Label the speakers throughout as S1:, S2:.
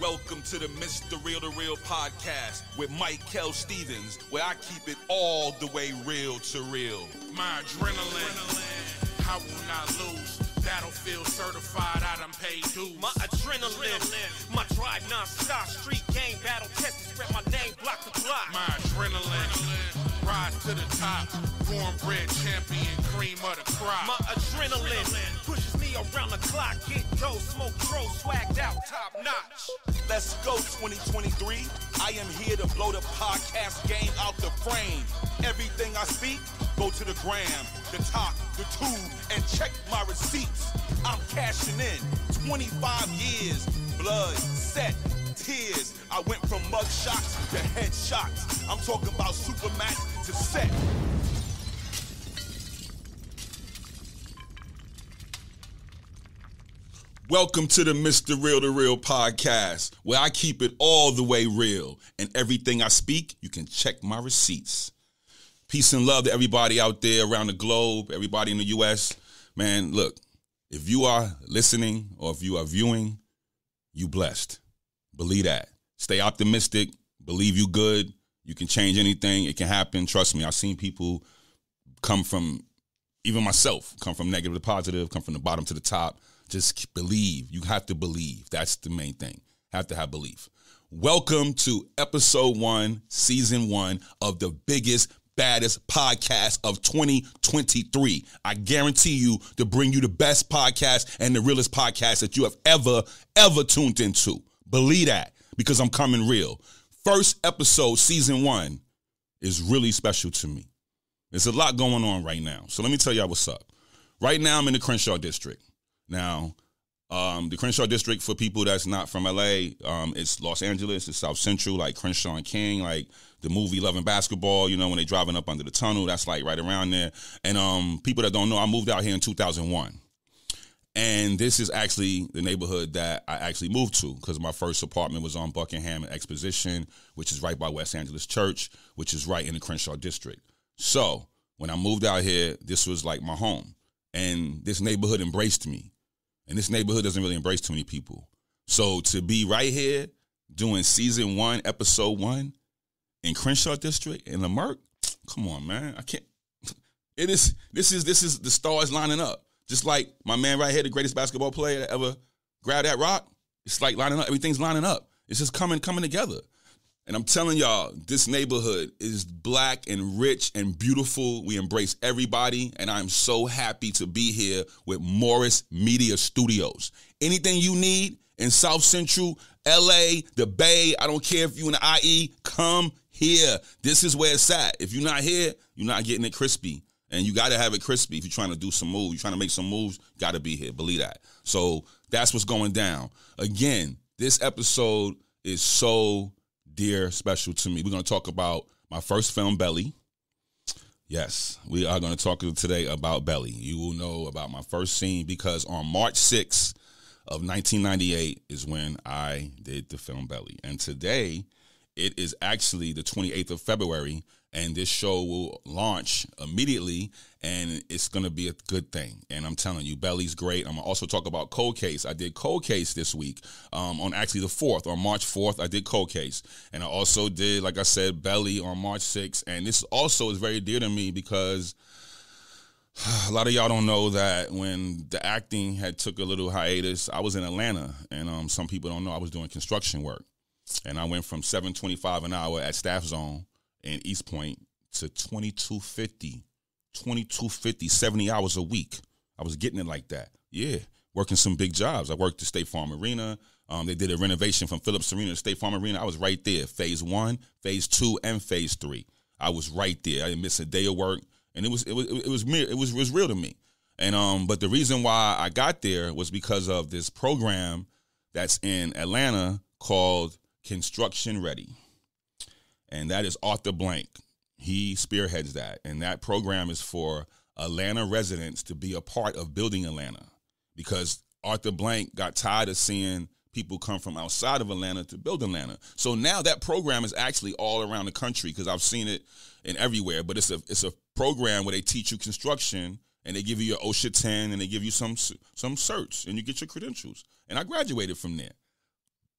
S1: Welcome to the Mr. Real to Real podcast with MICAAL Stevens, where I keep it all the way real to real.
S2: My adrenaline, I will not lose. Battlefield certified, I done paid dues.
S3: My adrenaline, my drive non-stop. Street game, battle tested, spread my name, block to block.
S2: My adrenaline, rise to the top. Cornbread champion, cream of the crop.
S3: My adrenaline pushes me around the clock. Get dough, smoke, throw, swagged out, top notch.
S1: Let's go 2023. I am here to blow the podcast game out the frame. Everything I speak, go to the gram, the top, the tube, and check my receipts. I'm cashing in 25 years, blood, sweat, tears. I went from mug shots to head shots. I'm talking about Supermax to set. Welcome to the Mr. Real to Real podcast, where I keep it all the way real. And everything I speak, you can check my receipts. Peace and love to everybody out there around the globe, everybody in the U.S. Man, look, if you are listening or if you are viewing, you blessed. Believe that. Stay optimistic. Believe you good. You can change anything. It can happen. Trust me, I've seen people come from, even myself, come from negative to positive, come from the bottom to the top. Just believe. You have to believe. That's the main thing. Have to have belief. Welcome to episode 1, season 1 of the biggest, baddest podcast of 2023. I guarantee you to bring you the best podcast and the realest podcast that you have ever tuned into. Believe that, because I'm coming real. First episode, season 1, is really special to me. There's a lot going on right now. So let me tell y'all what's up. Right now, I'm in the Crenshaw district. Now, the Crenshaw district, for people that's not from LA, it's Los Angeles, it's South Central, like Crenshaw and King, like the movie Love and Basketball, you know, when they driving up under the tunnel, that's like right around there. And people that don't know, I moved out here in 2001. And this is actually the neighborhood that I actually moved to, because my first apartment was on Buckingham and Exposition, which is right by West Angeles Church, which is right in the Crenshaw district. So when I moved out here, this was like my home. And this neighborhood embraced me. And this neighborhood doesn't really embrace too many people. So to be right here doing season 1, episode 1 in Crenshaw district in Leimert, come on, man. I can't. This is the stars lining up. Just like my man right here, the greatest basketball player that ever grabbed that rock. It's like lining up. Everything's lining up. It's just coming together. And I'm telling y'all, this neighborhood is black and rich and beautiful. We embrace everybody, and I'm so happy to be here with Morris Media Studios. Anything you need in South Central, LA, the Bay, I don't care if you're in the IE, come here. This is where it's at. If you're not here, you're not getting it crispy. And you got to have it crispy if you're trying to do some moves. You're trying to make some moves, got to be here. Believe that. So that's what's going down. Again, this episode is so dear, special to me. We're going to talk about my first film, Belly. Yes, we are going to talk today about Belly. You will know about my first scene because on March 6th of 1998 is when I did the film Belly. And today, it is actually the 28th of February, and this show will launch immediately, and it's going to be a good thing. And I'm telling you, Belly's great. I'm going to also talk about Cold Case. I did Cold Case this week on actually the 4th. On March 4th, I did Cold Case. And I also did, like I said, Belly on March 6th. And this also is very dear to me because a lot of y'all don't know that when the acting had took a little hiatus, I was in Atlanta. And some people don't know I was doing construction work. And I went from $7.25 an hour at Staff Zone in East Point to $22.50, 70 hours a week. I was getting it like that. Yeah, working some big jobs. I worked at State Farm Arena. They did a renovation from Phillips Arena to State Farm Arena. I was right there, phase 1, phase 2, and phase 3. I was right there. I didn't miss a day of work, and it was real to me. And but the reason why I got there was because of this program that's in Atlanta called Construction Ready. And that is Arthur Blank. He spearheads that. And that program is for Atlanta residents to be a part of building Atlanta. Because Arthur Blank got tired of seeing people come from outside of Atlanta to build Atlanta. So now that program is actually all around the country because I've seen it in everywhere. But it's a program where they teach you construction and they give you your OSHA 10 and they give you some certs and you get your credentials. And I graduated from there.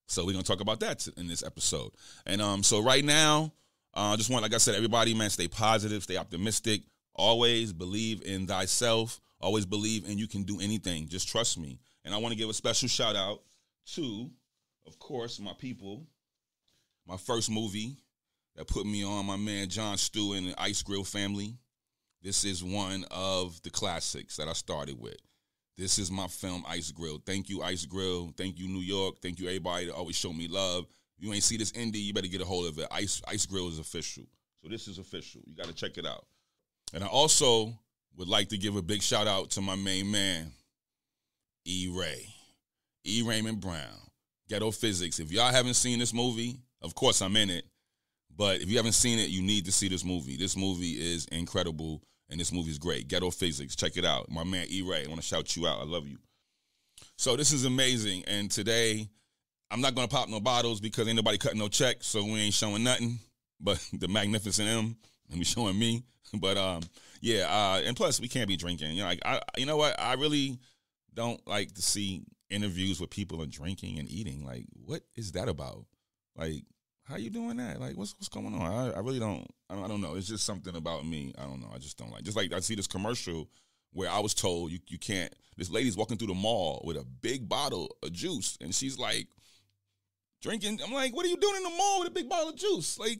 S1: So we're going to talk about that in this episode. And so right now, I just want, like I said, everybody, man, stay positive, stay optimistic. Always believe in thyself. Always believe in you can do anything. Just trust me. And I want to give a special shout out to, of course, my people. My first movie that put me on, my man John Stu and the Ice Grill family. This is one of the classics that I started with. This is my film, Ice Grill. Thank you, Ice Grill. Thank you, New York. Thank you, everybody that always show me love. If you ain't see this indie, you better get a hold of it. Ice Grill is official. So this is official. You got to check it out. And I also would like to give a big shout out to my main man, E. Raymond Brown. Ghetto Physics. If y'all haven't seen this movie, of course I'm in it. But if you haven't seen it, you need to see this movie. This movie is incredible. And this movie is great. Ghetto Physics. Check it out. My man, E-Ray. I want to shout you out. I love you. So this is amazing. And today, I'm not going to pop no bottles because ain't nobody cutting no check. So we ain't showing nothing but the magnificent M. And we showing me. But, and plus, we can't be drinking. You know, you know what? I really don't like to see interviews where people are drinking and eating. Like, what is that about? Like, how you doing that? Like, what's going on? I really don't. I don't know. It's just something about me. I don't know. I just don't like. Just like I see this commercial where I was told you can't. This lady's walking through the mall with a big bottle of juice, and she's like drinking. I'm like, what are you doing in the mall with a big bottle of juice? Like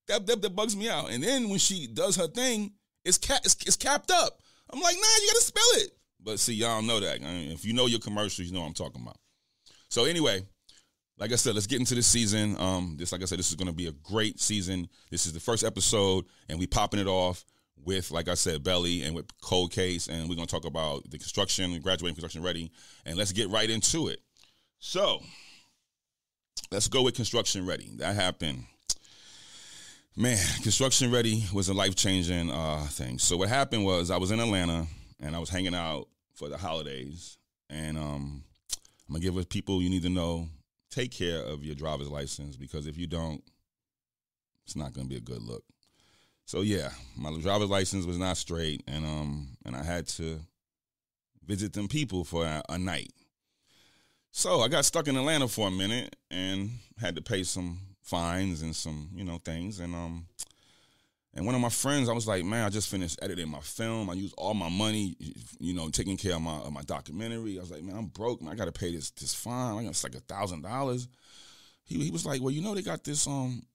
S1: that bugs me out. And then when she does her thing, it's capped up. I'm like, nah, you gotta spill it. But see, y'all don't know that. I mean, if you know your commercials, you know what I'm talking about. So anyway. Like I said, let's get into this season. This is going to be a great season. This is the first episode, and we popping it off with, like I said, Belly and with Cold Case, and we're going to talk about the construction, graduating construction ready, and let's get right into it. So, let's go with construction ready. That happened. Man, construction ready was a life-changing thing. So what happened was I was in Atlanta, and I was hanging out for the holidays, and I'm going to give people you need to know. Take care of your driver's license because if you don't, it's not going to be a good look. So yeah, my driver's license was not straight, and I had to visit them people for a night. So I got stuck in Atlanta for a minute and had to pay some fines and some things, and one of my friends, I was like, man, I just finished editing my film. I used all my money, taking care of my documentary. I was like, man, I'm broke. Man, I got to pay this fine. It's like $1,000. He was like, well, they got this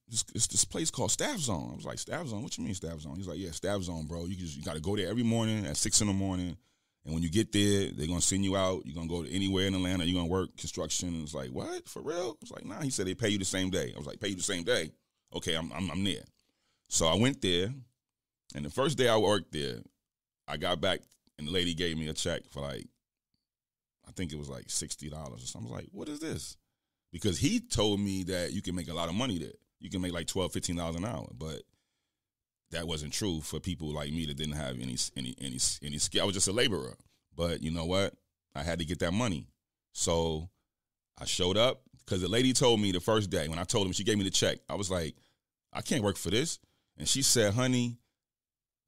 S1: this place called Staff Zone. I was like, Staff Zone? What you mean Staff Zone? He's like, yeah, Staff Zone, bro. You got to go there every morning at 6 in the morning. And when you get there, they're going to send you out. You're going to go to anywhere in Atlanta. You're going to work construction. And it's like, what? For real? I was like, nah. He said they pay you the same day. I was like, pay you the same day? Okay, I'm there. So I went there, and the first day I worked there, I got back, and the lady gave me a check for I think it was like $60 or something. I was like, what is this? Because he told me that you can make a lot of money there. You can make like $12, $15 an hour, but that wasn't true for people like me that didn't have any skill. I was just a laborer. But you know what? I had to get that money. So I showed up because the lady told me the first day when I told him, she gave me the check. I was like, I can't work for this. And she said, honey,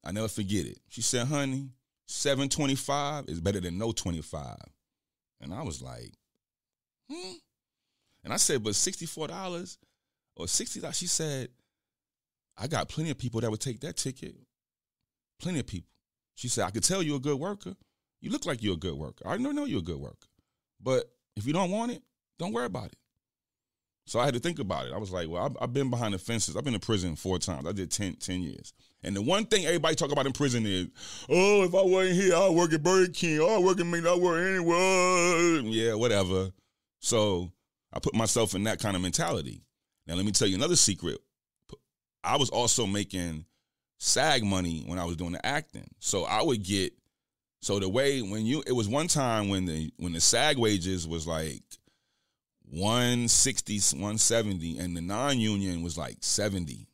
S1: I never forget it. She said, honey, $7.25 is better than no 25. And I was like, And I said, but $64 or $60? She said, I got plenty of people that would take that ticket. Plenty of people. She said, I could tell you're a good worker. You look like you're a good worker. I know you're a good worker. But if you don't want it, don't worry about it. So I had to think about it. I was like, well, I've been behind the fences. I've been in prison 4 times. I did 10 years. And the one thing everybody talk about in prison is, oh, if I wasn't here, I'd work at Burger King. Oh, I'd work at McDonald's, I'd work anywhere. Yeah, whatever. So I put myself in that kind of mentality. Now, let me tell you another secret. I was also making SAG money when I was doing the acting. So I would get, it was one time when the SAG wages was like 160, 170, and the non-union was like 70.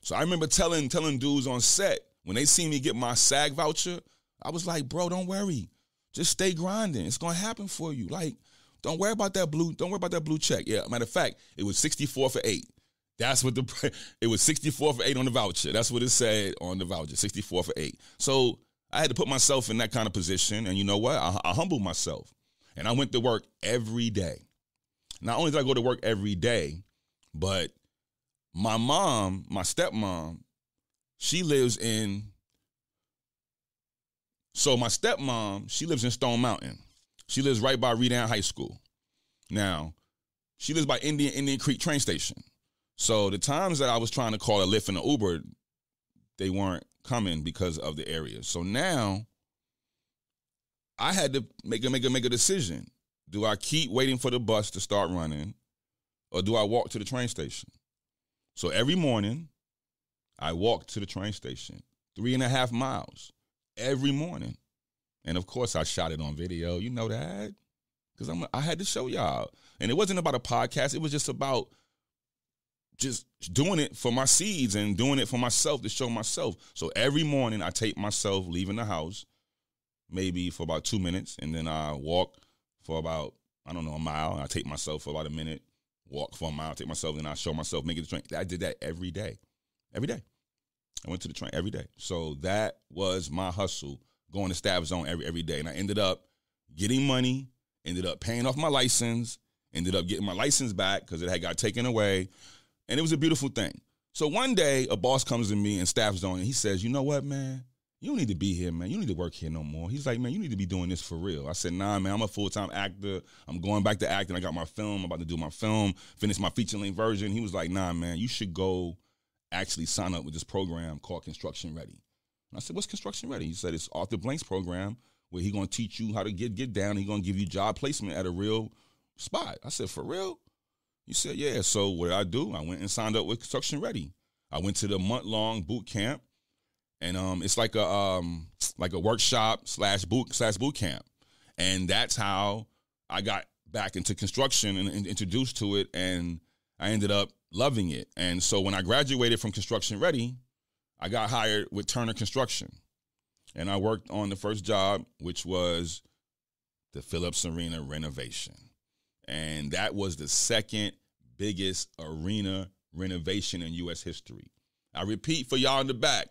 S1: So I remember telling dudes on set, when they see me get my SAG voucher, I was like, bro, don't worry. Just stay grinding. It's going to happen for you. Like, don't worry about that blue check. Yeah, matter of fact, it was 64 for 8. That's what it was 64 for 8 on the voucher. That's what it said on the voucher, 64 for 8. So I had to put myself in that kind of position. And you know what? I humbled myself. And I went to work every day. not only did I go to work every day, but my mom, my stepmom, she lives in, so my stepmom, she lives in Stone Mountain. She lives right by Redan High School. Now, she lives by Indian Creek train station. So the times that I was trying to call a Lyft and an Uber, they weren't coming because of the area. So now I had to make a decision. Do I keep waiting for the bus to start running, or do I walk to the train station? So every morning, I walked to the train station, 3.5 miles every morning. And, of course, I shot it on video. You know that, because I had to show y'all. And it wasn't about a podcast. It was just about just doing it for my seeds and doing it for myself to show myself. So every morning, I tape myself leaving the house, maybe for about 2 minutes, and then I walk for about, I don't know, a mile. And I tape myself for about a minute, walk for a mile, take myself, and I show myself making the train. I did that every day. Every day. I went to the train every day. So that was my hustle, going to Staff Zone every day. And I ended up getting money, ended up paying off my license, ended up getting my license back because it had got taken away. And it was a beautiful thing. So one day, a boss comes to me in Staff Zone, and he says, you know what, man? You don't need to be here, man. You don't need to work here no more. He's like, man, you need to be doing this for real. I said, nah, man, I'm a full-time actor. I'm going back to acting. I got my film. I'm about to do my film, finish my feature-length version. He was like, nah, man, you should go actually sign up with this program called Construction Ready. And I said, what's Construction Ready? He said, it's Arthur Blank's program where he's going to teach you how to get down. He's going to give you job placement at a real spot. I said, for real? He said, yeah. So what did I do? I went and signed up with Construction Ready. I went to the month-long boot camp. And it's like a workshop slash boot camp. And that's how I got back into construction and introduced to it, and I ended up loving it. And so when I graduated from Construction Ready, I got hired with Turner Construction. And I worked on the first job, which was the Phillips Arena renovation. And that was the second biggest arena renovation in U.S. history. I repeat for y'all in the back,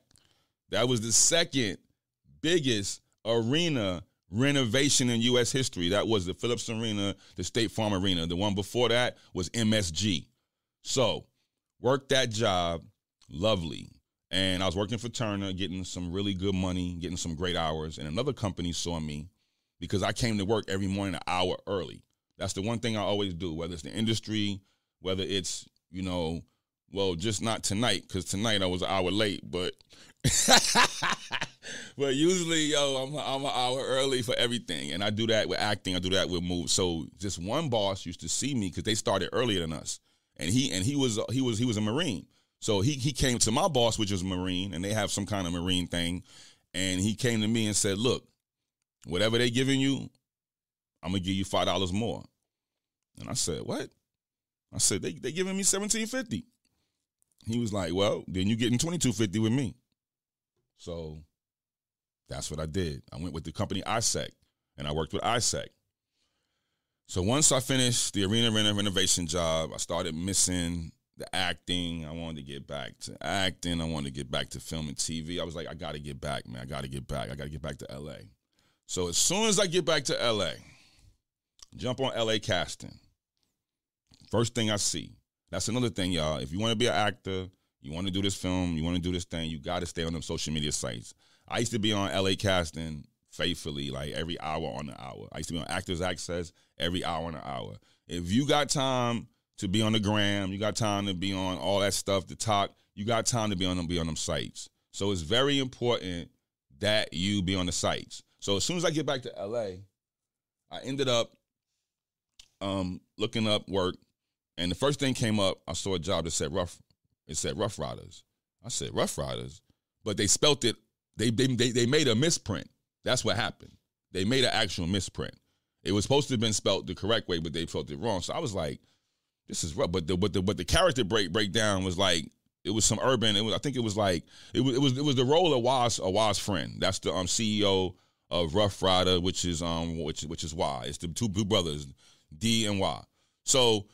S1: that was the second biggest arena renovation in U.S. history. That was the Phillips Arena, the State Farm Arena. The one before that was MSG. So, worked that job, lovely. And I was working for Turner, getting some really good money, getting some great hours. And another company saw me because I came to work every morning an hour early. That's the one thing I always do, whether it's the industry, whether it's, you know, well, just not tonight, because tonight I was an hour late, but but usually, I'm an hour early for everything. And I do that with acting. I do that with movies. So just one boss used to see me because they started earlier than us. And he was a Marine. So he came to my boss, which was a Marine, and they have some kind of Marine thing. And he came to me and said, look, whatever they giving you, I'm going to give you $5 more. And I said, what? I said, they giving me $17.50. He was like, well, then you getting $22.50 with me. So that's what I did. I went with the company ISEC, and I worked with ISEC. So once I finished the arena renovation job, I started missing the acting. I wanted to get back to acting. I wanted to get back to film and TV. I was like, I got to get back, man. I got to get back. I got to get back to L.A. So as soon as I get back to L.A., jump on L.A. casting. First thing I see. That's another thing, y'all. If you want to be an actor, you want to do this film, you want to do this thing, you got to stay on them social media sites. I used to be on LA Casting faithfully, like every hour on the hour. I used to be on Actors Access every hour on the hour. If you got time to be on the gram, you got time to be on all that stuff, to talk, you got time to be on them sites. So it's very important that you be on the sites. So as soon as I get back to LA, I ended up looking up work. And the first thing came up, I saw a job that said Ruff Riders. I said, Ruff Riders? But they spelt it, they made a misprint. That's what happened. They made an actual misprint. It was supposed to have been spelt the correct way, but they spelled it wrong. So I was like, this is rough. But the character breakdown was like, it was some urban. I think it was like, it was the role of Waz friend. That's the CEO of Ruff Ryder, which is Y. It's the two brothers, D and Y. So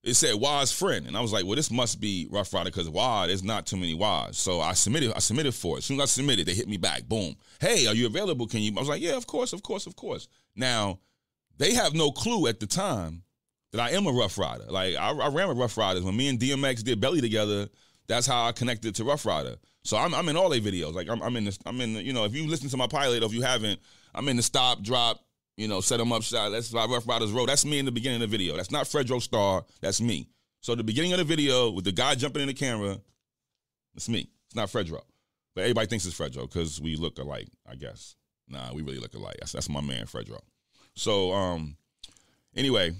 S1: it said Waz friend, and I was like, well, this must be Ruff Ryder because Y, there's not too many Ys. So I submitted for it. As soon as I submitted, they hit me back. Boom. Hey, are you available? I was like, yeah, of course. Now, they have no clue at the time that I am a Rough Rider. Like, I ran with Rough Riders. When me and DMX did Belly together, that's how I connected to Rough Rider. So I'm in all their videos. Like, I'm in the, you know, if you listen to my pilot or if you haven't, I'm in the stop, drop, you know, set them up shot. That's why Rough Riders Road. That's me in the beginning of the video. That's not Fredro Starr. That's me. So the beginning of the video with the guy jumping in the camera, it's me. It's not Fredro. But everybody thinks it's Fredro because we look alike, I guess. Nah, we really look alike. That's my man, Fredro. So, anyway,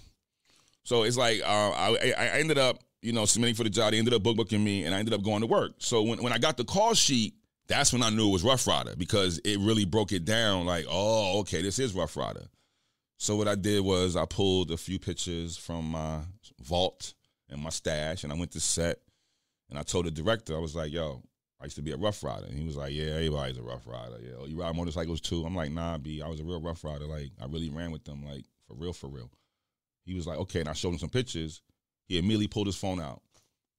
S1: so it's like I ended up, you know, submitting for the job. They ended up booking me, and I ended up going to work. So when I got the call sheet, that's when I knew it was Rough Rider because it really broke it down like, oh, okay, this is Rough Rider. So what I did was I pulled a few pictures from my vault and my stash, and I went to set, and I told the director, I was like, yo, I used to be a Rough Rider. And he was like, yeah, everybody's a Rough Rider. Yeah, oh, you ride motorcycles too? I'm like, nah, B, I was a real Rough Rider. Like, I really ran with them, like, for real, for real. He was like, okay, and I showed him some pictures. He immediately pulled his phone out.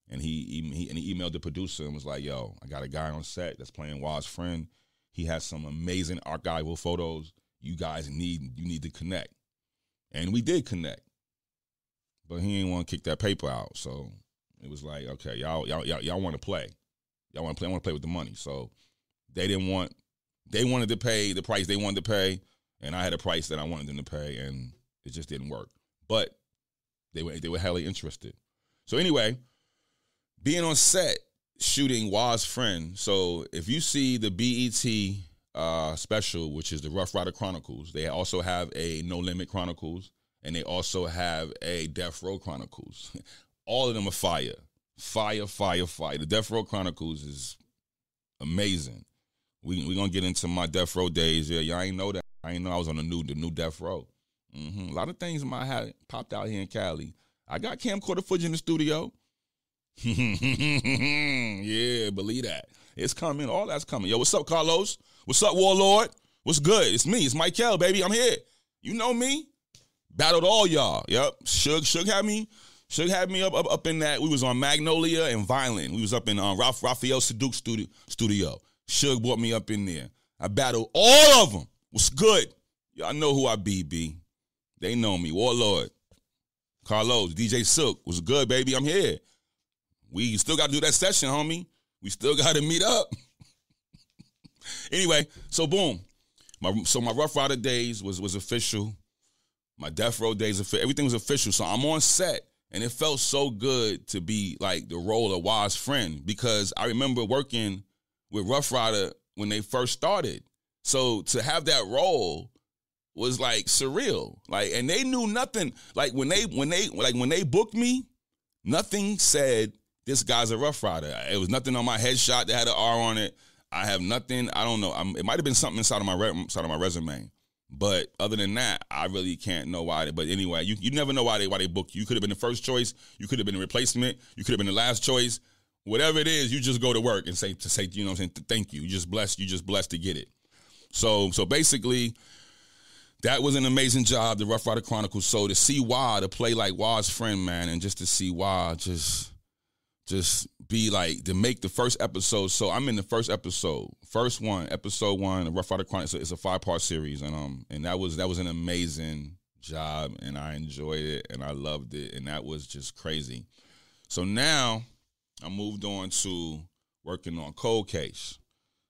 S1: And he emailed the producer and was like, yo, I got a guy on set that's playing Waz's friend. He has some amazing archival photos. You guys need to connect. And we did connect. But he didn't want to kick that paper out. So it was like, okay, y'all want to play. Y'all want to play. I want to play with the money. So they wanted to pay the price they wanted to pay, and I had a price that I wanted them to pay, and it just didn't work. But they were highly interested. So anyway, being on set, shooting Waz's friend. So if you see the BET special, which is the Rough Rider Chronicles, they also have a No Limit Chronicles, and they also have a Death Row Chronicles. All of them are fire. Fire, fire, fire. The Death Row Chronicles is amazing. We going to get into my Death Row days. Yeah, y'all ain't know that. I ain't know I was on the new Death Row. A lot of things in my hat popped out here in Cali. I got camcorder footage in the studio. Yeah, believe that. It's coming. All that's coming. Yo, what's up, Carlos? What's up, Warlord? What's good? It's me. It's MICAAL, baby. I'm here. You know me. Battled all y'all. Yep. Suge had me. Suge had me up in that. We was on Magnolia and Violent. We was up in Raphael Saduq studio. Suge brought me up in there. I battled all of them. What's good? Y'all know who I be, B. They know me. Warlord. Carlos, DJ Silk. What's good, baby? I'm here. We still got to do that session, homie. We still got to meet up. Anyway, so boom. My Rough Rider days was official. My Death Row days, everything was official. So I'm on set. And it felt so good to be like the role of Waz's friend because I remember working with Rough Rider when they first started. So to have that role was like surreal. Like, and they knew nothing. Like when they booked me, nothing said this guy's a Rough Rider. It was nothing on my headshot that had an R on it. I have nothing. I don't know. It might have been something inside of my resume. But other than that, I really can't know why. But anyway, you never know why they book you. You could have been the first choice. You could have been the replacement. You could have been the last choice. Whatever it is, you just go to work and say, you know what I'm saying, thank you. You just blessed to get it. So basically, that was an amazing job, the Rough Rider Chronicles. So to see Waz, to play like Waz's friend, man, and just to see Waz just be like, to make the first episode. So I'm in the first episode, episode one, the Rough Rider Chronicles. It's a 5-part series, and that was an amazing job, and I enjoyed it, and I loved it, and that was just crazy. So now I moved on to working on Cold Case.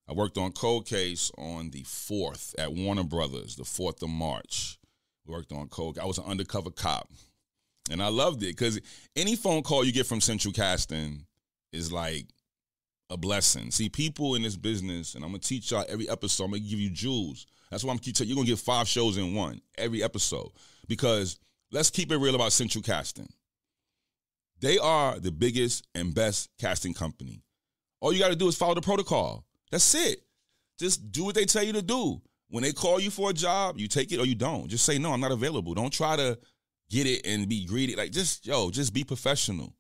S1: I worked on Cold Case on the 4th at Warner Brothers, the 4th of March. Worked on Cold Case. I was an undercover cop. And I loved it because any phone call you get from Central Casting is like a blessing. See, people in this business, and I'm going to teach y'all every episode, I'm going to give you jewels. That's why I'm keep telling you, you're going to get 5 shows in one, every episode. Because let's keep it real about Central Casting. They are the biggest and best casting company. All you got to do is follow the protocol. That's it. Just do what they tell you to do. When they call you for a job, you take it or you don't. Just say, no, I'm not available. Don't try to get it and be greedy. Like, just be professional.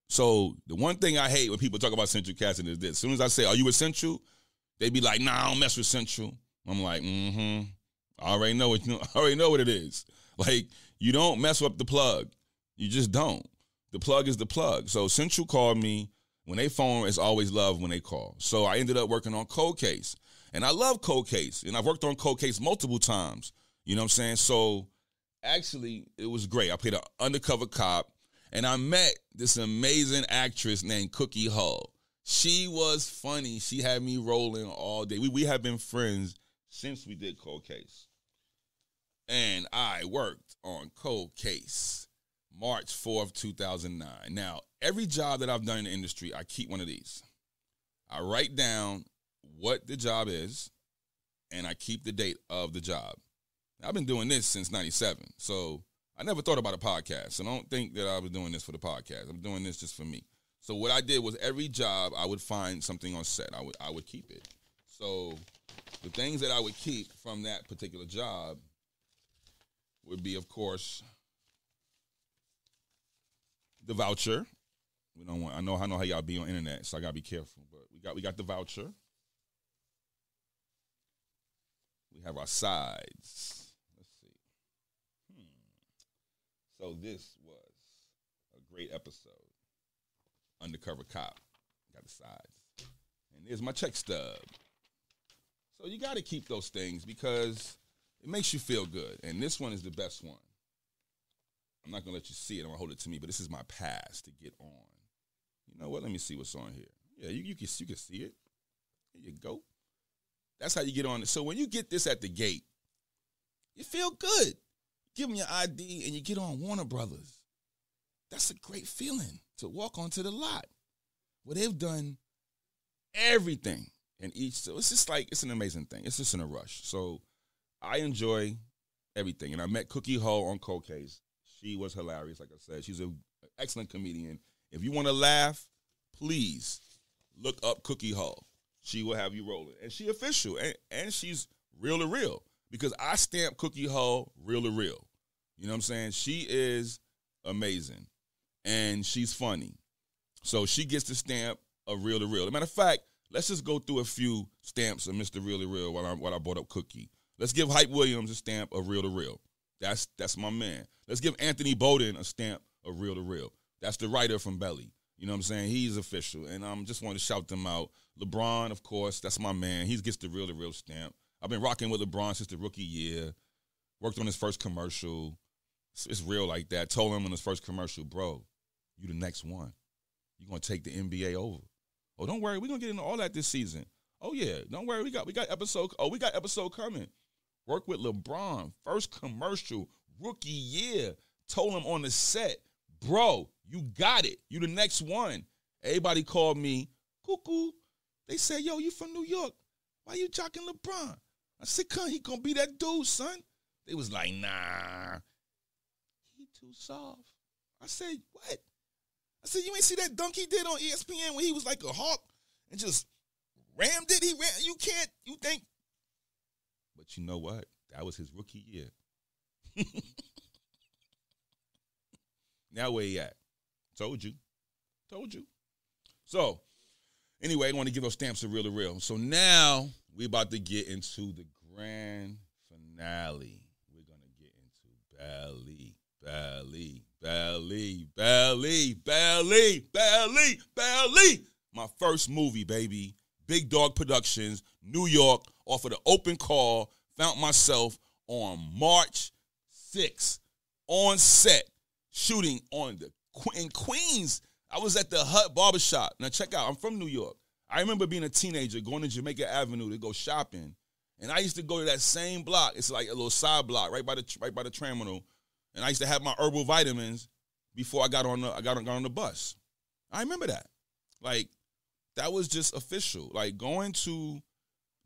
S1: So the one thing I hate when people talk about Central Casting is this. As soon as I say, are you with Central? They be like, nah, I don't mess with Central. I'm like, I already know what it is. Like, you don't mess up the plug. You just don't. The plug is the plug. So Central called me. When they phone, it's always love when they call. So I ended up working on Cold Case. And I love Cold Case. And I've worked on Cold Case multiple times. You know what I'm saying? So actually, it was great. I played an undercover cop, and I met this amazing actress named Cookie Hull. She was funny. She had me rolling all day. We have been friends since we did Cold Case. And I worked on Cold Case March 4th, 2009. Now, every job that I've done in the industry, I keep one of these. I write down what the job is, and I keep the date of the job. Now, I've been doing this since 97, so I never thought about a podcast. So don't think that I was doing this for the podcast. I'm doing this just for me. So what I did was every job, I would find something on set. I would keep it. So the things that I would keep from that particular job would be, of course, the voucher. We don't want. I know how y'all be on internet, so I gotta be careful. But we got the voucher. We have our sides. Let's see. So this was a great episode. Undercover cop. Got the sides. And there's my check stub. So you got to keep those things because it makes you feel good. And this one is the best one. I'm not going to let you see it. I'm going to hold it to me, but this is my pass to get on. You know what? Let me see what's on here. Yeah, you can see it. There you go. That's how you get on it. So when you get this at the gate, you feel good. Give them your ID and you get on Warner Brothers. That's a great feeling to walk onto the lot where they've done everything in each. So it's just like, it's an amazing thing. It's just in a rush. So I enjoy everything. And I met Cookie Hull on Cold Case. She was hilarious, like I said. She's an excellent comedian. If you want to laugh, please look up Cookie Hull. She will have you rolling. And she official, and she's real to real because I stamp Cookie Hull real to real. You know what I'm saying? She is amazing, and she's funny. So she gets the stamp of real to real. As a matter of fact, let's just go through a few stamps of Mr. Real to Real while I brought up Cookie. Let's give Hype Williams a stamp of real to real. That's my man. Let's give Anthony Bowden a stamp of real to real. That's the writer from Belly. You know what I'm saying? He's official, and I just want to shout them out. LeBron, of course, that's my man. He gets the real to real stamp. I've been rocking with LeBron since the rookie year. Worked on his first commercial. It's real like that. Told him in his first commercial, bro, you the next one. You're going to take the NBA over. Oh, don't worry. We're going to get into all that this season. Oh, yeah. Don't worry. We got episode. Oh, we got episode coming. Work with LeBron. First commercial. Rookie year. Told him on the set, bro, you got it. You the next one. Everybody called me cuckoo. They said, yo, you from New York. Why you jocking LeBron? I said, he going to be that dude, son. They was like, nah. He too soft. I said, what? I said, you ain't see that dunk he did on ESPN when he was like a hawk and just rammed it? You can't, you think. But you know what? That was his rookie year. Now where he at? Told you. So, anyway, I want to give those stamps of real to real. So now we about to get into the grand finale. We're going to get into Belly. My first movie, baby. Big Dog Productions, New York, off of the open call. Found myself on March 6th on set, shooting in Queens. I was at the Hut Barbershop. Now check out, I'm from New York. I remember being a teenager going to Jamaica Avenue to go shopping. And I used to go to that same block. It's like a little side block right by the terminal. And I used to have my herbal vitamins before I got on the bus. I remember that. Like, that was just official. Like, going to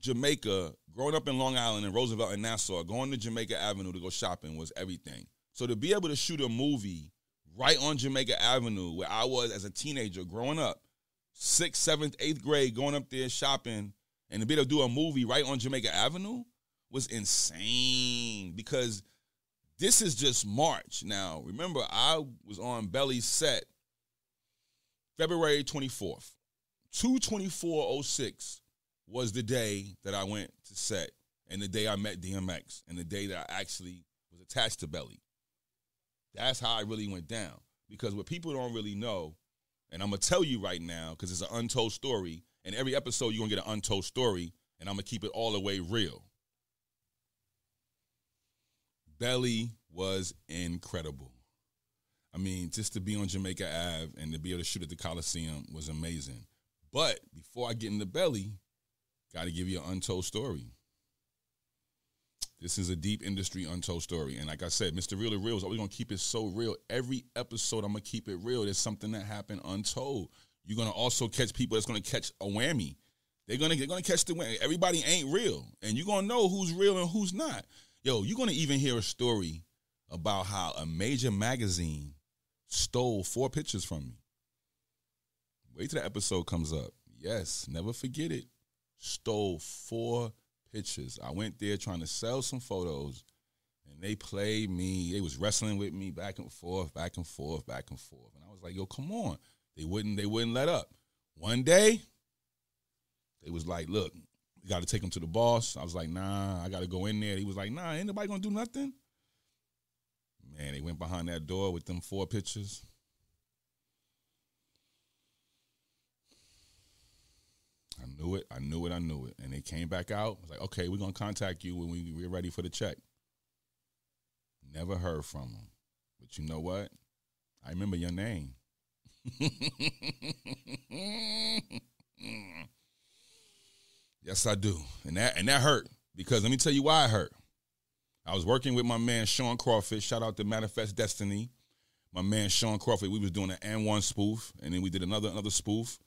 S1: Jamaica, growing up in Long Island and Roosevelt and Nassau, going to Jamaica Avenue to go shopping was everything. So to be able to shoot a movie right on Jamaica Avenue where I was as a teenager growing up, 6th, 7th, 8th grade, going up there shopping, and to be able to do a movie right on Jamaica Avenue was insane because this is just March. Now, remember, I was on Belly's set February 24th. 2/24/06 was the day that I went to set and the day I met DMX and the day that I actually was attached to Belly. That's how I really went down. Because what people don't really know, and I'm going to tell you right now because it's an untold story, and every episode you're going to get an untold story, and I'm going to keep it all the way real. Belly was incredible. I mean, just to be on Jamaica Ave and to be able to shoot at the Coliseum was amazing. But before I get into Belly, got to give you an untold story. This is a deep industry untold story. And like I said, Mr. Real to Real is always going to keep it so real. Every episode, I'm going to keep it real. There's something that happened untold. You're going to also catch people that's going to catch a whammy. They're gonna catch the whammy. Everybody ain't real. And you're going to know who's real and who's not. Yo, you're going to even hear a story about how a major magazine stole 4 pictures from me. Wait till the episode comes up. Yes, never forget it. Stole 4 pictures. I went there trying to sell some photos, and they played me. They was wrestling with me back and forth, back and forth, back and forth. And I was like, yo, come on. They wouldn't let up. One day, they was like, look, we got to take him to the boss. I was like, nah, I got to go in there. He was like, nah, ain't nobody going to do nothing. Man, they went behind that door with them 4 pictures. I knew it. And they came back out. I was like, okay, we're going to contact you when we're ready for the check. Never heard from them. But you know what? I remember your name. Yes, I do. And that hurt. Because let me tell you why it hurt. I was working with my man Sean Crawford. Shout out to Manifest Destiny. My man Sean Crawford. We was doing an N1 spoof, and then we did another spoof.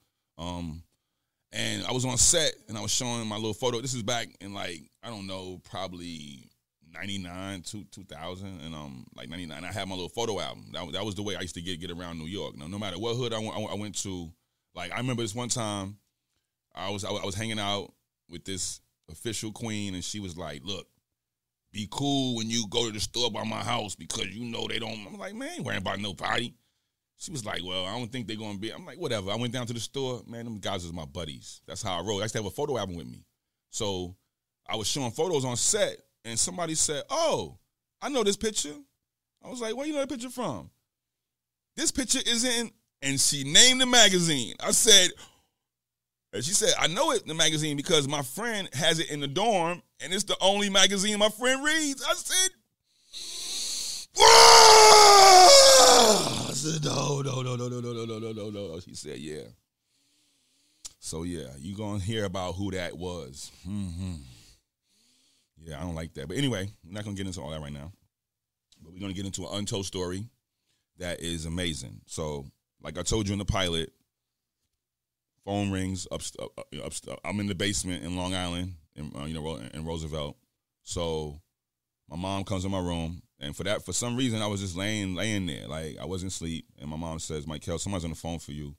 S1: And I was on set, and I was showing my little photo. This is back in, like, I don't know, probably 99 to 2000, and like 99. I had my little photo album. That was the way I used to get around New York. Now, no matter what hood I went to, like, I remember this one time, I was hanging out with this official queen, and she was like, look, be cool when you go to the store by my house because you know they don't. I'm like, man, I ain't worrying about nobody. She was like, well, I don't think they're going to be. I'm like, whatever. I went down to the store. Man, them guys was my buddies. That's how I roll. I used to have a photo album with me. So I was showing photos on set, and somebody said, oh, I know this picture. I was like, where you know that picture from? This picture is in, and she named the magazine. I said, and she said, I know it, the magazine, because my friend has it in the dorm, and it's the only magazine my friend reads. I said, I said, no. She said, yeah. So, yeah, you're going to hear about who that was. Mm-hmm. Yeah, I don't like that. But anyway, we're not going to get into all that right now. But we're going to get into an untold story that is amazing. So, like I told you in the pilot, phone rings. I'm in the basement in Long Island, in Roosevelt. So my mom comes in my room, and for some reason, I was just laying there, like I wasn't asleep. And my mom says, "Michael, somebody's on the phone for you."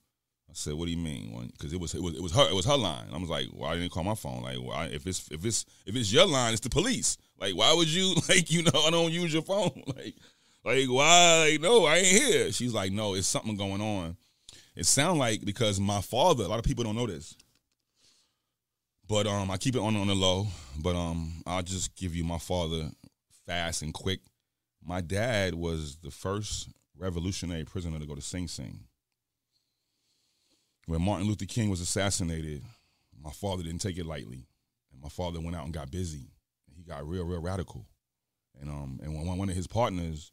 S1: I said, "What do you mean?" Because it was her line. I was like, "Why didn't you call my phone? Like, why? If it's your line, it's the police. Like, why would you I don't use your phone. like why? Like, no, I ain't here." She's like, "No, it's something going on." It sounds like because my father, a lot of people don't know this, but I keep it on the low. But I'll just give you my father fast and quick. My dad was the first revolutionary prisoner to go to Sing Sing. When Martin Luther King was assassinated, my father didn't take it lightly, and my father went out and got busy. He got real radical, and when one of his partners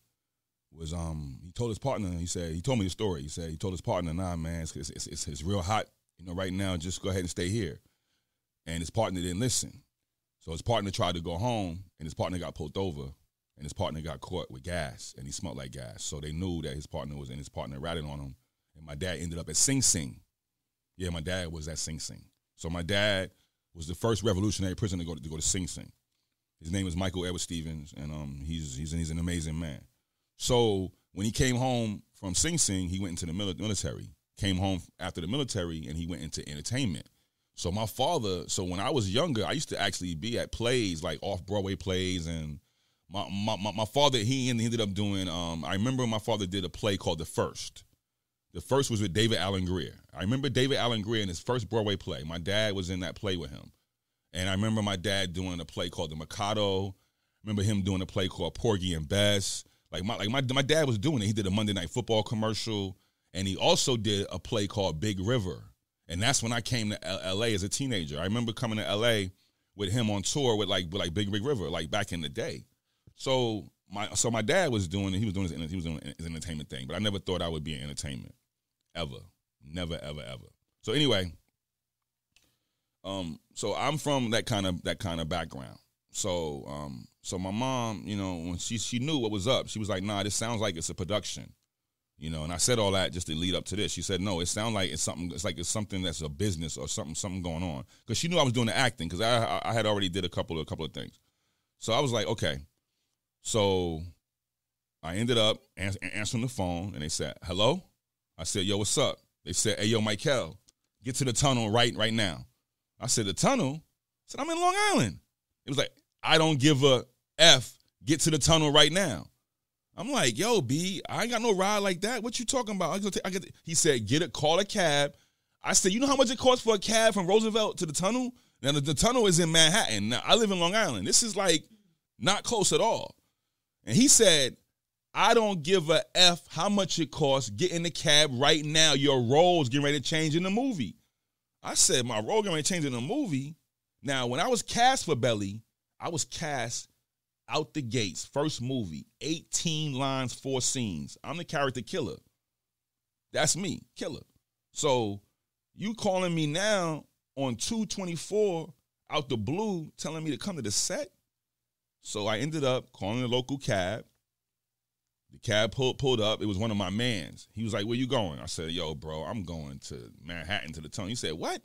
S1: was he told his partner, he told me the story. He told his partner, nah, man, it's real hot, right now, just go ahead and stay here. And his partner didn't listen. So his partner tried to go home, and his partner got pulled over, and his partner got caught with gas, and he smelled like gas. So they knew that his partner was in. His partner ratted on him, and my dad ended up at Sing Sing. Yeah, my dad was at Sing Sing. So my dad was the first revolutionary prisoner to go to Sing Sing. His name is MICAAL Stevens, and he's an amazing man. So when he came home from Sing Sing, he went into the military. Came home after the military, and he went into entertainment. So my father, when I was younger, I used to actually be at plays, like off-Broadway plays, and my father, he ended up doing, I remember my father did a play called The First. The First was with David Alan Grier. I remember David Alan Grier in his first Broadway play. My dad was in that play with him. And I remember my dad doing a play called The Mikado. I remember him doing a play called Porgy and Bess. My dad was doing it. He did a Monday Night Football commercial, and he also did a play called Big River. And that's when I came to L.A. as a teenager. I remember coming to L.A. with him on tour with like Big River, like back in the day. So my dad was doing it. He was doing his entertainment thing, but I never thought I would be in entertainment ever, never, ever, ever. So anyway, so I'm from that kind of background. So so my mom, you know, when she knew what was up, she was like, nah, this sounds like it's a production, you know. And I said all that just to lead up to this. She said, no, it sounds like it's something. It's like it's something that's a business or something going on, because she knew I was doing the acting, because I had already did a couple of things. So I was like, okay. So I ended up answering the phone, and they said, hello? I said, yo, what's up? They said, hey, yo, MICAAL, get to the tunnel right now. I said, the tunnel? I said, I'm in Long Island. It was like, I don't give a F, get to the tunnel right now. I'm like, yo, B, I ain't got no ride like that. What you talking about? He said, call a cab. I said, you know how much it costs for a cab from Roosevelt to the tunnel? Now, the tunnel is in Manhattan. Now, I live in Long Island. This is like not close at all. And he said, I don't give a F how much it costs. Get in the cab right now. Your role's getting ready to change in the movie. I said, my role getting ready to change in the movie? Now, when I was cast for Belly, I was cast out the gates. First movie, 18 lines, 4 scenes. I'm the character Killer. That's me, Killer. So you calling me now on 2/24 out the blue telling me to come to the set? So I ended up calling the local cab. The cab pulled up. It was one of my mans. He was like, where you going? I said, yo, bro, I'm going to Manhattan to the tunnel. He said, what?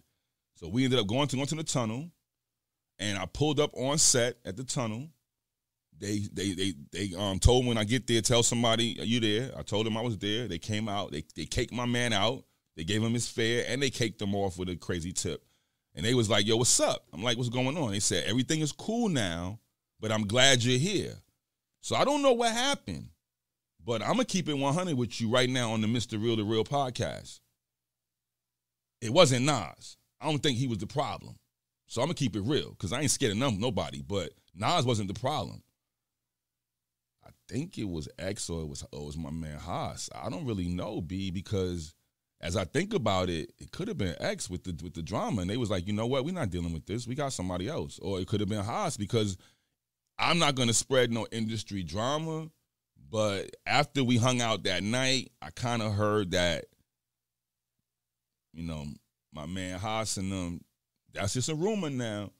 S1: So we ended up going to the tunnel, and I pulled up on set at the tunnel. They told me when I get there, tell somebody, are you there? I told them I was there. They came out. They caked my man out. They gave him his fare, and they caked him off with a crazy tip. And they was like, yo, what's up? I'm like, what's going on? They said, everything is cool now, but I'm glad you're here. So I don't know what happened, but I'm going to keep it 100 with you right now on the Mr. Real to Real podcast. It wasn't Nas. I don't think he was the problem. So I'm going to keep it real, because I ain't scared of nobody, but Nas wasn't the problem. I think it was X or it was my man Haas. I don't really know, B, because as I think about it, it could have been X with the drama, and they was like, you know what, we're not dealing with this. We got somebody else. Or it could have been Haas, because I'm not going to spread no industry drama, but after we hung out that night, I kind of heard that, you know, my man Haas and them, that's just a rumor now.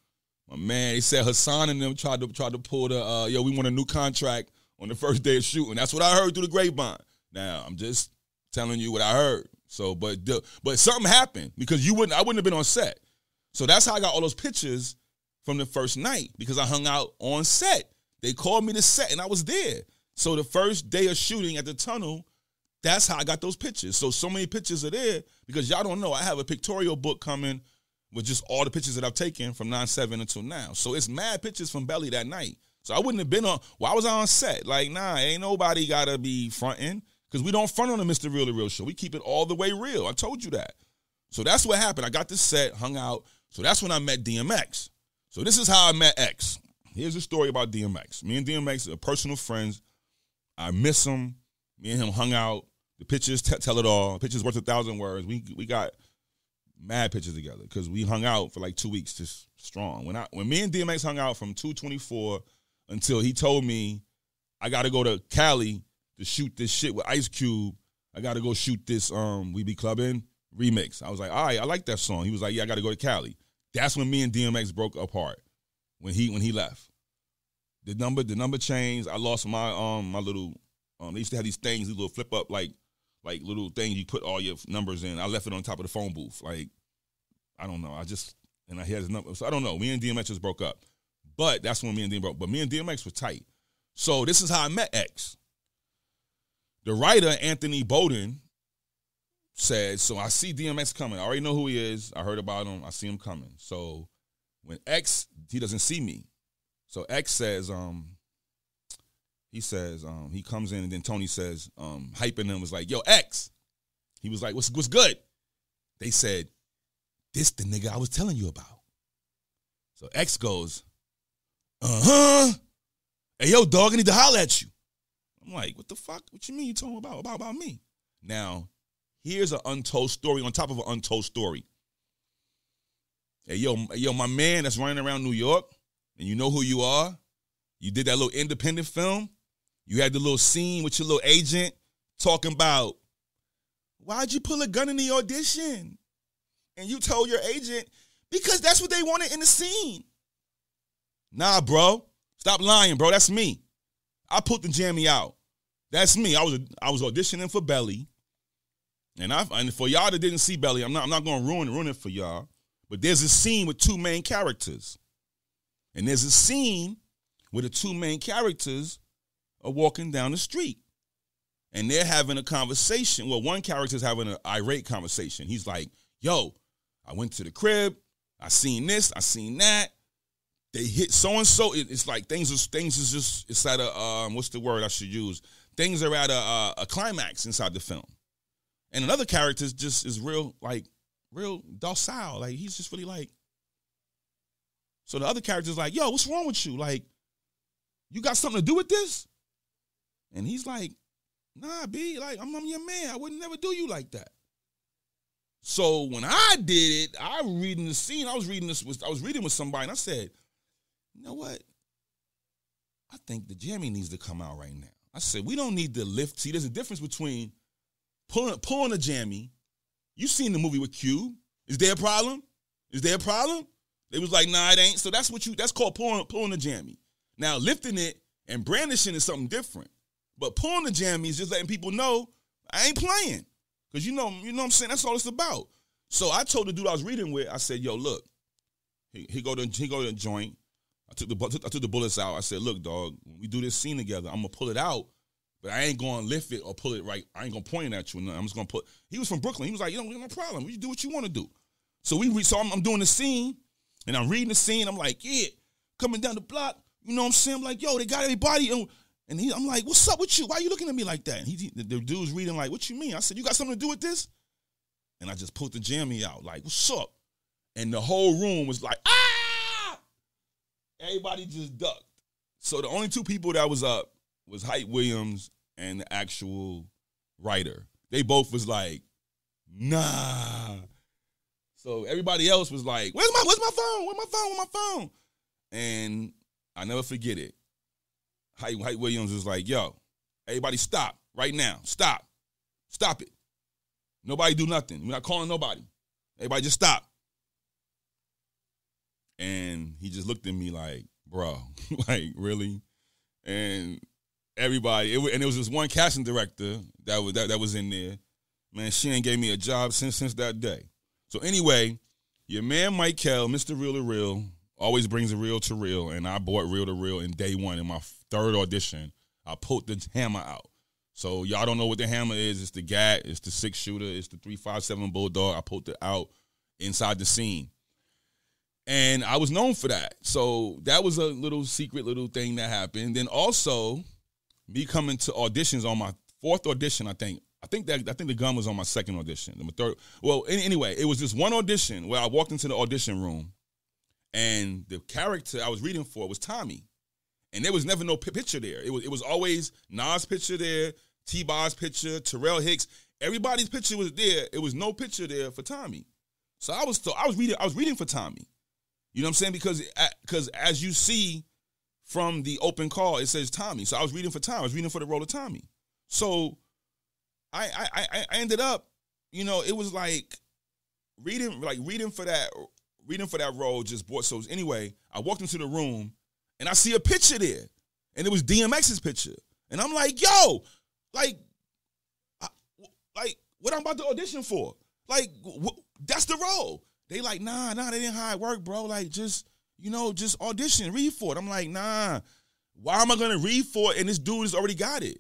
S1: My man, they said Hassan and them tried to pull the, yo, we want a new contract on the first day of shooting. That's what I heard through the grapevine. Now, I'm just telling you what I heard. So, but something happened, because I wouldn't have been on set. So that's how I got all those pictures from the first night, because I hung out on set. They called me to set, and I was there. So the first day of shooting at the tunnel, that's how I got those pictures. So many pictures are there, because y'all don't know, I have a pictorial book coming with just all the pictures that I've taken from 9/7 until now. So it's mad pictures from Belly that night. So I wouldn't have been on, why was I on set? Like, nah, ain't nobody got to be fronting, because we don't front on the Mr. Real to Real show. We keep it all the way real. I told you that. So that's what happened. I got this set, hung out. So that's when I met DMX. So this is how I met X. Here's a story about DMX. Me and DMX are personal friends. I miss him. Me and him hung out. The pictures tell it all. Pictures worth 1,000 words. We got mad pictures together, because we hung out for like 2 weeks just strong. When me and DMX hung out from 2/24 until he told me I got to go to Cali to shoot this shit with Ice Cube. I got to go shoot this We Be Clubbin' remix. I was like, all right, I like that song. He was like, yeah, I got to go to Cali. That's when me and DMX broke apart, when he left. The number changed. I lost my my little they used to have these things, these little flip up like little things you put all your numbers in. I left it on top of the phone booth. Like, I don't know. I had his number. So I don't know. Me and DMX just broke up. But that's when me and DMX broke. But me and DMX were tight. So this is how I met X. The writer, Anthony Bowden, said, so I see DMX coming. I already know who he is. I heard about him. I see him coming. So when X, he doesn't see me. So X says, he comes in, and then Tony says, hyping him, was like, yo, X. He was like, what's good? They said, this the nigga I was telling you about. So X goes, hey, yo, dog, I need to holler at you. I'm like, what the fuck? What you mean you talking about me? Now, here's an untold story on top of an untold story. Hey, yo, my man that's running around New York, and you know who you are. You did that little independent film. You had the little scene with your little agent talking about, why'd you pull a gun in the audition? And you told your agent, because that's what they wanted in the scene. Nah, bro. Stop lying, bro. That's me. I put the jammy out. That's me. I was auditioning for Belly. And for y'all that didn't see Belly, I'm not going to ruin it for y'all. But there's a scene with two main characters. And there's a scene where the two main characters are walking down the street. And they're having a conversation. Well, one character's having an irate conversation. He's like, yo, I went to the crib. I seen this. I seen that. They hit so-and-so. It's like things is just, it's at a, what's the word I should use? Things are at a climax inside the film. And another character is real docile. Like, he's just really like. So the other character's like, yo, what's wrong with you? Like, you got something to do with this? And he's like, nah, B, like, I'm your man. I would never do you like that. So when I did it, I was reading the scene. I was reading with somebody, and I said, you know what? I think the jammy needs to come out right now. I said, we don't need to lift. See, there's a difference between pulling a jammy. You seen the movie with Q. Is there a problem? Is there a problem? They was like, nah, it ain't. So that's called pulling a jammy. Now, lifting it and brandishing is something different. But pulling the jammy is just letting people know I ain't playing. Because you know what I'm saying? That's all it's about. So I told the dude I was reading with, I said, yo, look, he go to the joint. I took the bullets out. I said, look, dog, when we do this scene together, I'm going to pull it out, but I ain't going to lift it or pull it right. I ain't going to point it at you. I'm just going to he was from Brooklyn. He was like, no problem. You do what you want to do. So I'm doing the scene, and I'm reading the scene. I'm like, yeah, coming down the block. You know what I'm saying? I'm like, yo, they got everybody. And I'm like, what's up with you? Why are you looking at me like that? And the dude's reading like, what you mean? I said, you got something to do with this? And I just pulled the jammy out like, what's up? And the whole room was like, ah! Everybody just ducked. So the only two people that was up was Hype Williams and the actual writer. They both was like, nah. So everybody else was like, where's my phone? Where's my phone? And I never forget it. Hype Williams was like, yo, everybody stop right now. Stop. Stop it. Nobody do nothing. We're not calling nobody. Everybody just stop. And he just looked at me like, bro, like, really? And everybody, it was this one casting director that was in there. Man, she ain't gave me a job since that day. So anyway, your man MICAAL, Mr. Real to Real, always brings a real to real, and I bought Real to Real in day one in my third audition. I pulled the hammer out. So y'all don't know what the hammer is. It's the GAT, it's the 6-shooter, it's the 357 Bulldog. I pulled it out inside the scene. And I was known for that. So that was a little secret little thing that happened. Then also, me coming to auditions on my fourth audition, I think the gun was on my second audition. My third. Well, anyway, it was this one audition where I walked into the audition room, and the character I was reading for was Tommy. And there was never no picture there. It was always Nas' picture there, T-Bar's picture, Terrell Hicks. Everybody's picture was there. It was no picture there for Tommy. So I was reading for Tommy. You know what I'm saying? Because as you see from the open call, it says Tommy. So I was reading for Tommy. I was reading for the role of Tommy. So I ended up, it was like reading for that role just bought. So anyway, I walked into the room and I see a picture there, and it was DMX's picture, and I'm like, yo, like what I'm about to audition for? Like, that's the role. They like, nah, they didn't hire work, bro. Like, just audition, read for it. I'm like, nah, why am I going to read for it? And this dude has already got it.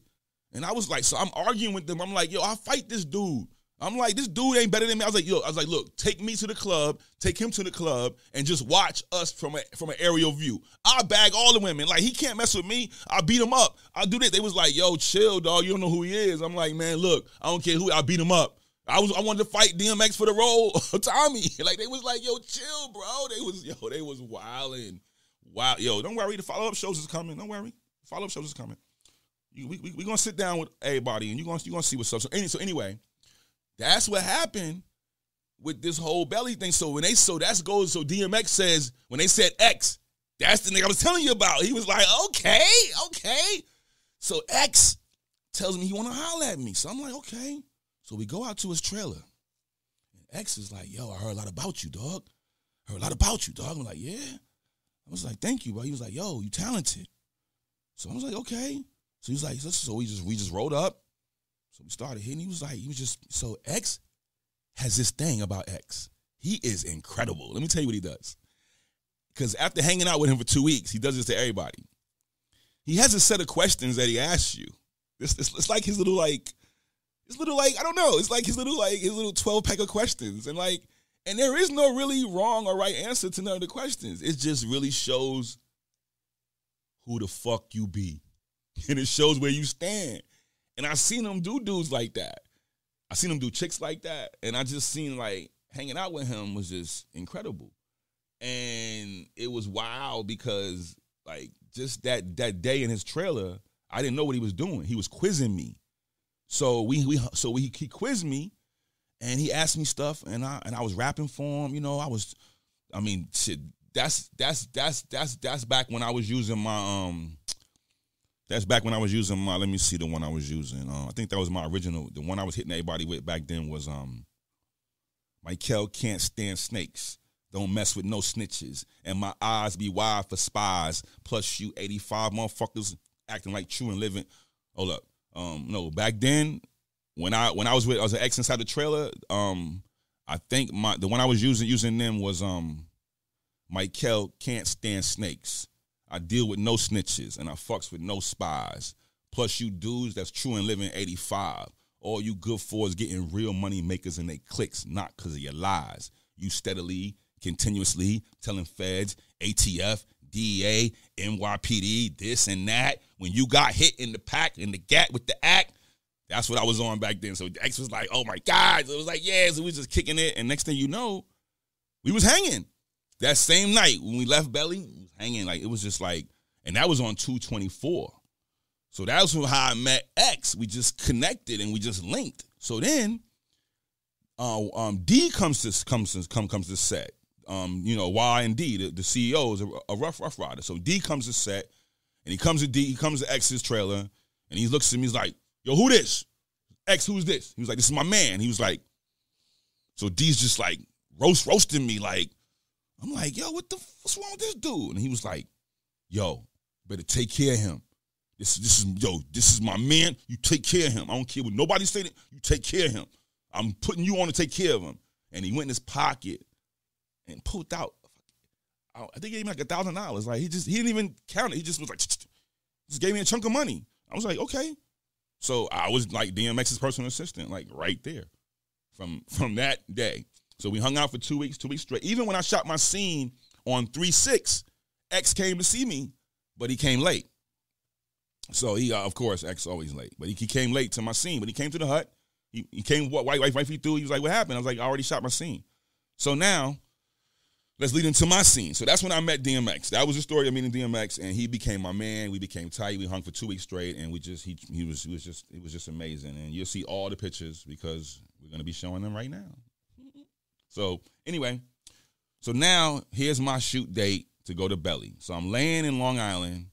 S1: And I was like, so I'm arguing with them. I'm like, yo, I'll fight this dude. I'm like, this dude ain't better than me. I was like, look, take me to the club, take him to the club, and just watch us from an aerial view. I'll bag all the women. Like, he can't mess with me. I'll beat him up. I'll do this. They was like, yo, chill, dog. You don't know who he is. I'm like, man, look, I don't care who. I'll beat him up. I wanted to fight DMX for the role of Tommy. Like, they was like, yo, chill, bro. They was wilding. Wow. Yo, don't worry. The follow-up shows is coming. Don't worry. The follow-up shows is coming. We going to sit down with everybody, and you're going to see what's up. So anyway, that's what happened with this whole Belly thing. So DMX says, when they said X, that's the nigga I was telling you about. He was like, okay. So X tells me he want to holler at me. So I'm like, okay. So we go out to his trailer. And X is like, yo, I heard a lot about you, dog. I heard a lot about you, dog. I'm like, yeah. I was like, thank you, bro. He was like, yo, you talented. So I was like, okay. So he was like, so we just rolled up. So we started hitting. So X has this thing about X. He is incredible. Let me tell you what he does. Because after hanging out with him for 2 weeks, he does this to everybody. He has a set of questions that he asks you. It's like his little I don't know. It's like his little 12-pack of questions. And there is no really wrong or right answer to none of the questions. It just really shows who the fuck you be. And it shows where you stand. And I seen him do dudes like that. I seen him do chicks like that. And I just seen hanging out with him was just incredible. And it was wild because just that day in his trailer, I didn't know what he was doing. He was quizzing me. So he quizzed me, and he asked me stuff, and I was rapping for him. That's back when I was using my let me see the one I was using. I think that was my original. The one I was hitting everybody with back then was MICAAL can't stand snakes. Don't mess with no snitches. And my eyes be wide for spies. Plus you 85 motherfuckers acting like true and living. Hold up. No, back then, when I was an ex inside the trailer, I think the one I was using them was MICAAL can't stand snakes. I deal with no snitches and I fucks with no spies. Plus you dudes that's true and living 85. All you good for is getting real money makers and they clicks, not because of your lies. You steadily, continuously telling feds, ATF, DEA, NYPD, this and that. When you got hit in the pack, in the gap with the act, that's what I was on back then. So X was like, oh my God. So it was like, yeah, so we was just kicking it. And next thing you know, we was hanging. That same night when we left Belly, we was hanging. It was just and that was on 224. So that was how I met X. We just connected and we just linked. So then D comes to set. Y and D, the CEO is a rough rider. So D comes to set, and he comes to X's trailer, and he looks at me, he's like, yo, who this? X, who's this? He was like, this is my man. He was like, so D's just roasting me, I'm like, yo, what's wrong with this dude? And he was like, yo, better take care of him. This is my man. You take care of him. I don't care what nobody say. You take care of him. I'm putting you on to take care of him. And he went in his pocket and pulled out, I think he gave me $1,000. He didn't even count it. He just was just gave me a chunk of money. I was like, okay. So I was DMX's personal assistant, right there from that day. So we hung out for 2 weeks straight. Even when I shot my scene on 3-6, X came to see me, but he came late. So he, of course, X always late. But he came late to my scene. But he came to the hut. He came, wifey through. He was like, what happened? I was like, I already shot my scene. So now, let's lead into my scene. So that's when I met DMX. That was the story of meeting DMX, and he became my man. We became tight. We hung for 2 weeks straight, and it was just amazing. And you'll see all the pictures because we're gonna be showing them right now. So anyway, so now here's my shoot date to go to Belly. So I'm laying in Long Island,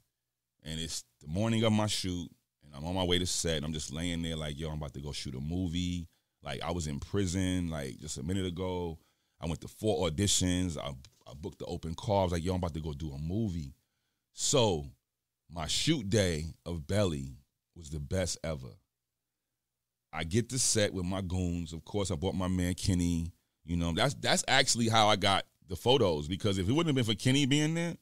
S1: and it's the morning of my shoot, and I'm on my way to set, and I'm just laying there yo, I'm about to go shoot a movie. I was in prison, just a minute ago. I went to 4 auditions. I booked the open call. I was like, yo, I'm about to go do a movie. So my shoot day of Belly was the best ever. I get to set with my goons. Of course, I brought my man Kenny. That's actually how I got the photos, because if it wouldn't have been for Kenny being there,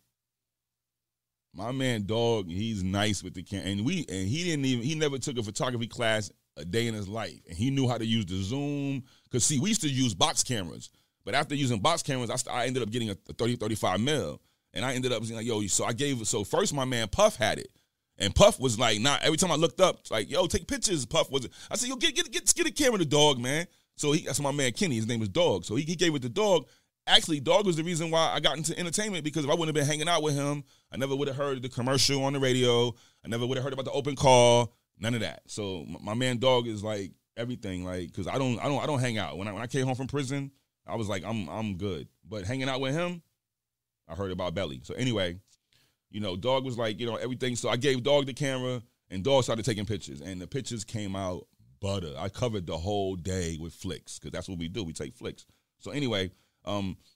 S1: my man Dog, he's nice with the camera. And he never took a photography class a day in his life. And he knew how to use the zoom. Because, see, we used to use box cameras. But after using box cameras, I ended up getting a 35 mil. And I ended up saying, so first my man Puff had it. And Puff was not every time I looked up, it's yo, take pictures. Puff was, I said, yo, get a camera to Dog, man. So that's my man Kenny. His name was Dog. So he gave it to Dog. Actually, Dog was the reason why I got into entertainment, because if I wouldn't have been hanging out with him, I never would have heard the commercial on the radio. I never would have heard about the open call. None of that. So my man Dog is everything, because I don't hang out. When I came home from prison, I was I'm good. But hanging out with him, I heard about Belly. So anyway, Dog was everything. So I gave Dog the camera, And dog started taking pictures, and the pictures came out butter. I covered the whole day with flicks because that's what we do. We take flicks. So anyway,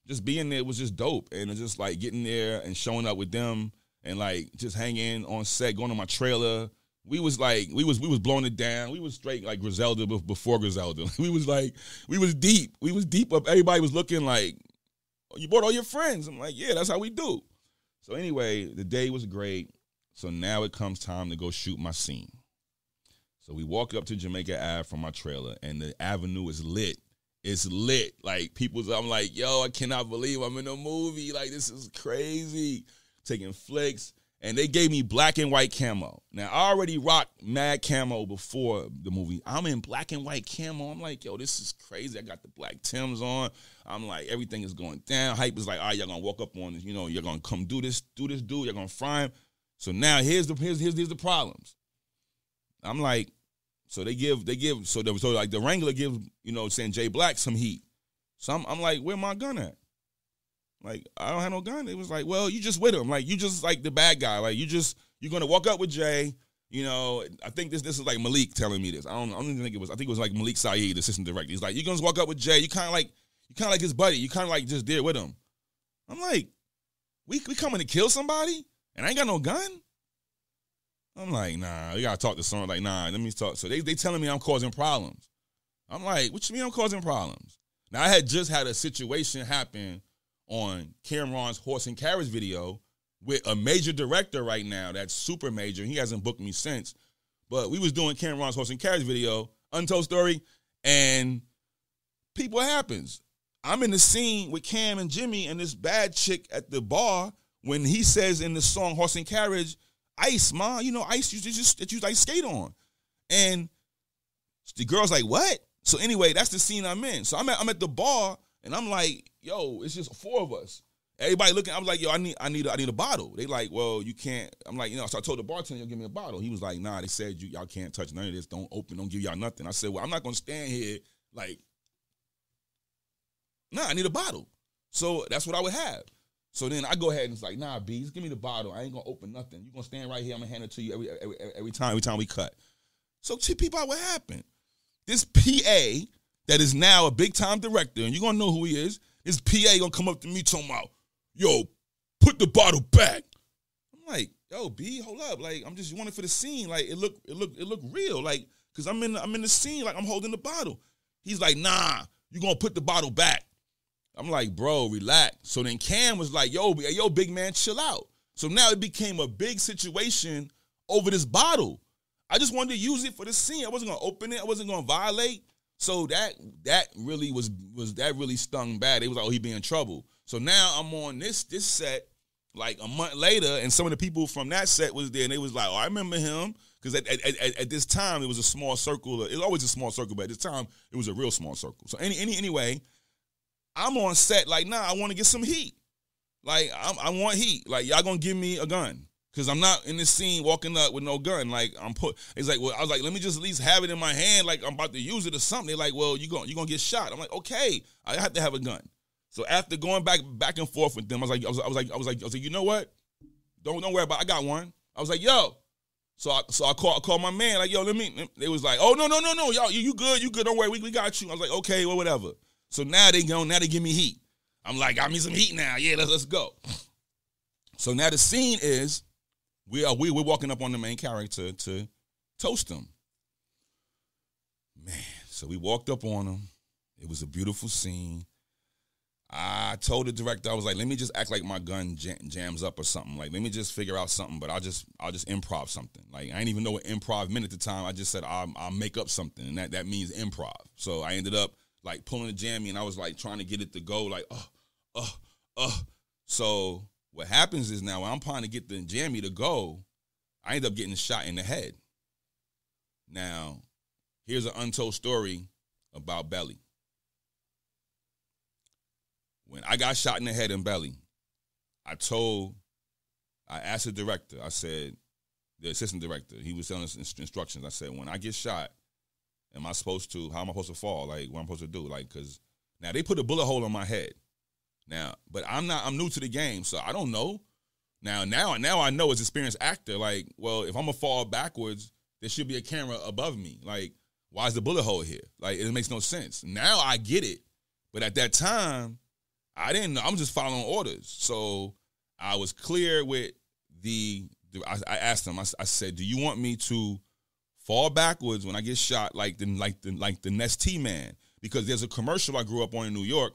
S1: just being there was just dope, and it's just like getting there and showing up with them and like just hanging on set, going to my trailer. We was blowing it down. We was straight like Griselda before Griselda. We was deep. We was deep up. Everybody was looking like, oh, you brought all your friends. I'm like, yeah, that's how we do. So anyway, the day was great. So now it comes time to go shoot my scene. So we walk up to Jamaica Ave from my trailer, and the avenue is lit. It's lit. Like, I'm like, yo, I cannot believe I'm in a movie. Like, this is crazy. Taking flicks. And they gave me black and white camo. Now, I already rocked mad camo before the movie. I'm in black and white camo. I'm like, yo, this is crazy. I got the black Timbs on. I'm like, everything is going down. Hype is like, all right, y'all going to walk up on this. You know, you're going to come do this dude. You're going to fry him. So now here's the problems. I'm like, so like the Wrangler gives, you know, saying Jay Black some heat. So I'm like, where my gun at? Like, I don't have no gun. It was like, well, you just with him. Like, you just like the bad guy. Like, you're gonna walk up with Jay. You know, I think this is like Malik telling me this. I don't even think it was. I think it was like Malik Saeed, the assistant director. He's like, you're gonna walk up with Jay. You kind of like his buddy. You kind of like just there with him. I'm like, we coming to kill somebody, and I ain't got no gun. I'm like, nah, we gotta talk to someone. Like, nah, let me talk. So they telling me I'm causing problems. I'm like, what you mean I'm causing problems? Now I had just had a situation happen on Cameron's horse and carriage video with a major director right now that's super major. He hasn't booked me since. But we was doing Cameron's horse and carriage video, Untold Story, and people happens. I'm in the scene with Cam and Jimmy and this bad chick at the bar when he says in the song Horse and Carriage, ice, ma, you know, ice that you like skate on. And the girl's like, what? So anyway, that's the scene I'm in. So I'm at the bar, and I'm like, yo, it's just 4 of us. Everybody looking, I was like, yo, I need a bottle. They like, well, you can't. I'm like, you know, so I told the bartender, you'll give me a bottle. He was like, nah, they said y'all can't touch none of this. Don't give y'all nothing. I said, well, I'm not going to stand here like, nah, I need a bottle. So that's what I would have. So then I go ahead and it's like, nah, B, just give me the bottle. I ain't going to open nothing. You're going to stand right here. I'm going to hand it to you every time we cut. So people out what happened. This PA that is now a big-time director, and you're going to know who he is, this PA going to come up to me talking about, yo, put the bottle back. I'm like, yo, B, hold up. Like, I'm just wanting for the scene. Like, it look real. Like, because I'm in the scene, like, I'm holding the bottle. He's like, nah, you're going to put the bottle back. I'm like, bro, relax. So then Cam was like, yo, big man, chill out. So now it became a big situation over this bottle. I just wanted to use it for the scene. I wasn't going to open it. I wasn't going to violate. So that really that really stung bad. They was like, oh, he be in trouble. So now I'm on this set like a month later, and some of the people from that set was there, and they was like, oh, I remember him. Because at this time, it was a small circle. It was always a small circle, but at this time, it was a real small circle. So anyway, I'm on set like, nah, I want to get some heat. Like, I want heat. Like, y'all gonna give me a gun. Because I'm not in this scene walking up with no gun. Like, it's like, well, I was like, let me just at least have it in my hand like I'm about to use it or something. They're like, well, you're gonna get shot. I'm like, okay, I have to have a gun. So after going back and forth with them, I was like, you know what? Don't worry about it. I got one. I was like, yo. So I called my man, like, yo, they was like, oh, no, y'all, you good, don't worry, we got you. I was like, okay, well, whatever. So now they give me heat. I'm like, got me some heat now. Yeah, let's go. So now the scene is we're walking up on the main character to toast him. Man, so we walked up on him. It was a beautiful scene. I told the director, I was like, let me just act like my gun jams up or something. Like, let me just figure out something, but I'll just improv something. Like, I didn't even know what improv meant at the time. I just said I'll make up something, and that means improv. So I ended up like pulling the jammy, and I was like trying to get it to go like, So what happens is now when I'm trying to get the jammy to go, I end up getting shot in the head. Now, here's an untold story about Belly. When I got shot in the head and belly, I asked the director, I said, the assistant director, he was telling us instructions. I said, when I get shot, how am I supposed to fall? Like, what am I supposed to do? Like, because now they put a bullet hole in my head. Now, but I'm new to the game, so I don't know. Now I know as an experienced actor, like, well, if I'm gonna fall backwards, there should be a camera above me. Like, why is the bullet hole here? Like, it makes no sense. Now I get it. But at that time, I didn't know. I'm just following orders. So I was clear with I asked him, I said, do you want me to fall backwards when I get shot like the Next T man? Because there's a commercial I grew up on in New York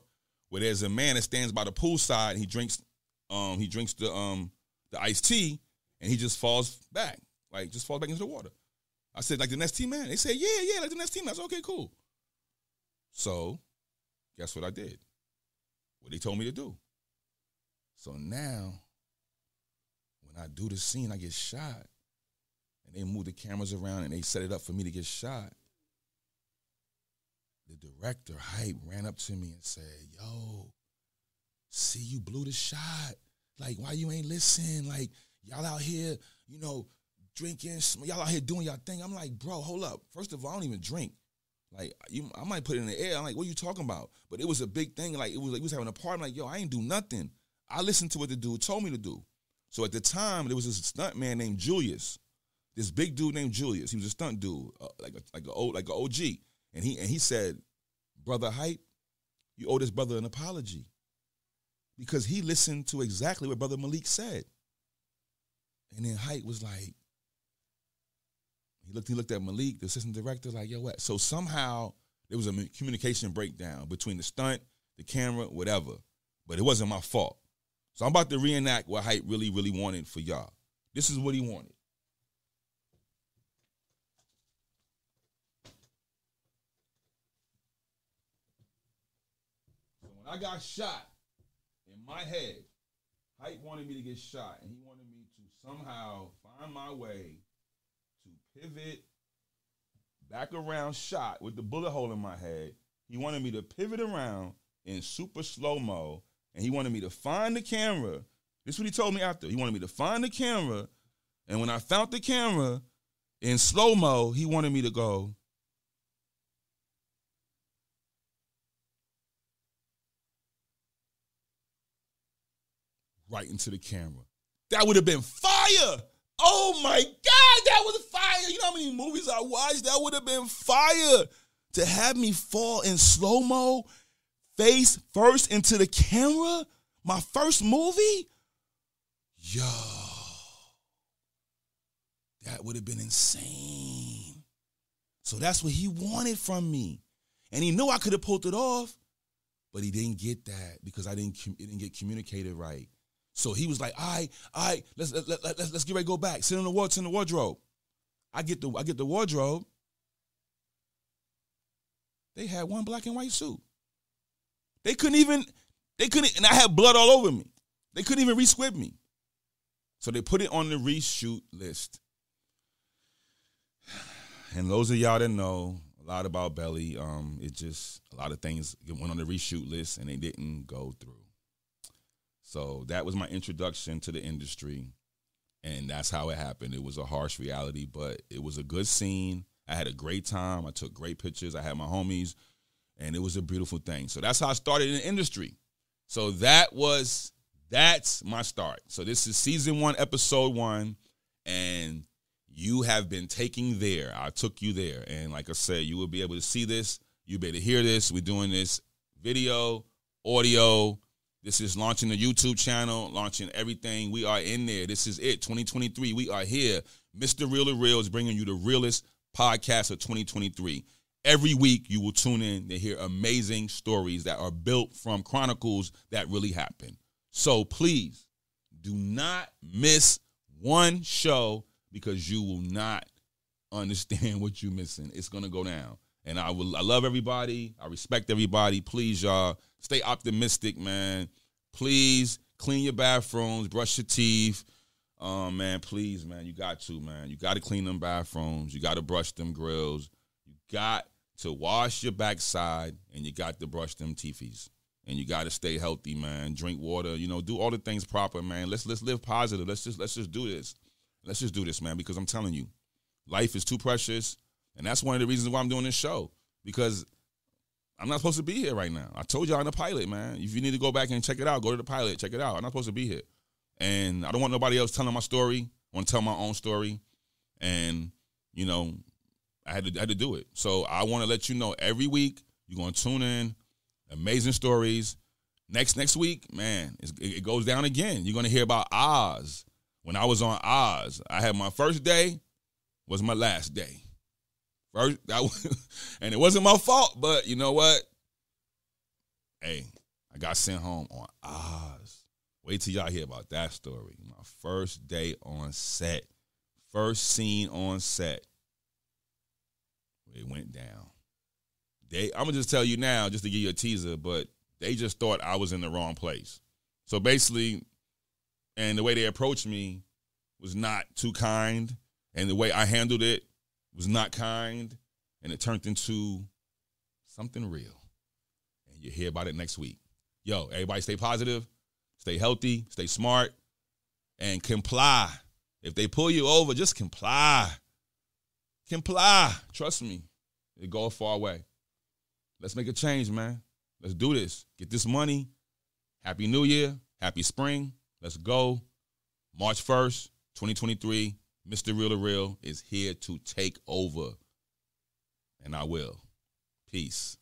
S1: where there's a man that stands by the poolside and he drinks the iced tea and he just falls back. Like, just falls back into the water. I said, like the Next T man? They said, yeah, like the Next T man. I said, okay, cool. So, guess what I did? What they told me to do. So now, when I do the scene, I get shot. And they move the cameras around and they set it up for me to get shot. The director, Hype, ran up to me and said, yo, see, you blew the shot. Like, why you ain't listen? Like, y'all out here, you know, drinking, y'all out here doing y'all thing. I'm like, bro, hold up. First of all, I don't even drink. Like, I might put it in the air. I'm like, what are you talking about? But it was a big thing. Like, it was like we was having a party. I'm like, yo, I ain't do nothing. I listened to what the dude told me to do. So at the time, there was this stunt man named Julius. This big dude named Julius. He was a stunt dude, like an OG. And he said, brother Hype, you owe this brother an apology. Because he listened to exactly what Brother Malik said. And then Hype was like, he looked at Malik, the assistant director, like, yo, what? So somehow there was a communication breakdown between the stunt, the camera, whatever. But it wasn't my fault. So I'm about to reenact what Hype really, really wanted for y'all. This is what he wanted. So when I got shot in my head, Hype wanted me to get shot, and he wanted me to somehow find my way to pivot back around shot with the bullet hole in my head. He wanted me to pivot around in super slow-mo, and he wanted me to find the camera. This is what he told me after. He wanted me to find the camera, and when I found the camera in slow-mo, he wanted me to go, right into the camera. That would have been fire. Oh my God, that was fire. You know how many movies I watched? That would have been fire. To have me fall in slow-mo, face first into the camera, my first movie? Yo, that would have been insane. So that's what he wanted from me. And he knew I could have pulled it off, but he didn't get that because it didn't get communicated right. So he was like, all right, let's get ready to go back. Sit in the wardrobe. I get the wardrobe. They had one black and white suit. They couldn't, and I had blood all over me. They couldn't even re-squib me. So they put it on the reshoot list. And those of y'all that know a lot about Belly, it just, a lot of things went on the reshoot list and they didn't go through. So that was my introduction to the industry, and that's how it happened. It was a harsh reality, but it was a good scene. I had a great time. I took great pictures. I had my homies, and it was a beautiful thing. So that's how I started in the industry. So that's my start. So this is season 1, episode 1, and you have been taken there. I took you there, and like I said, you will be able to see this. You'll be able to hear this. We're doing this video, audio. This is launching the YouTube channel, launching everything. We are in there. This is it, 2023. We are here. Mr. Real to Real is bringing you the realest podcast of 2023. Every week, you will tune in to hear amazing stories that are built from chronicles that really happen. So please, do not miss one show because you will not understand what you're missing. It's going to go down. And I love everybody. I respect everybody. Please, y'all, stay optimistic, man. Please clean your bathrooms, brush your teeth. Man, please, man, you got to, man. You got to clean them bathrooms. You got to brush them grills. You got to wash your backside, and you got to brush them teethies. And you got to stay healthy, man. Drink water. You know, do all the things proper, man. Let's live positive. Let's just do this. Let's just do this, man, because I'm telling you, life is too precious. And that's one of the reasons why I'm doing this show, because I'm not supposed to be here right now. I told y'all in the pilot, man. If you need to go back and check it out, go to the pilot, check it out. I'm not supposed to be here. And I don't want nobody else telling my story. I want to tell my own story. And, you know, I had to do it. So I want to let you know every week you're going to tune in. Amazing stories. Next week, man, it goes down again. You're going to hear about Oz. When I was on Oz, I had my first day was my last day. And it wasn't my fault, but you know what? Hey, I got sent home on Oz. Wait till y'all hear about that story. My first day on set. First scene on set. It went down. I'm going to just tell you now, just to give you a teaser, but they just thought I was in the wrong place. So basically, and the way they approached me was not too kind, and the way I handled it was not kind, and it turned into something real. And you'll hear about it next week. Yo, everybody stay positive, stay healthy, stay smart, and comply. If they pull you over, just comply. Comply. Trust me. It goes a far way. Let's make a change, man. Let's do this. Get this money. Happy New Year. Happy spring. Let's go. March 1st, 2023, Mr. Real to Real is here to take over. And I will. Peace.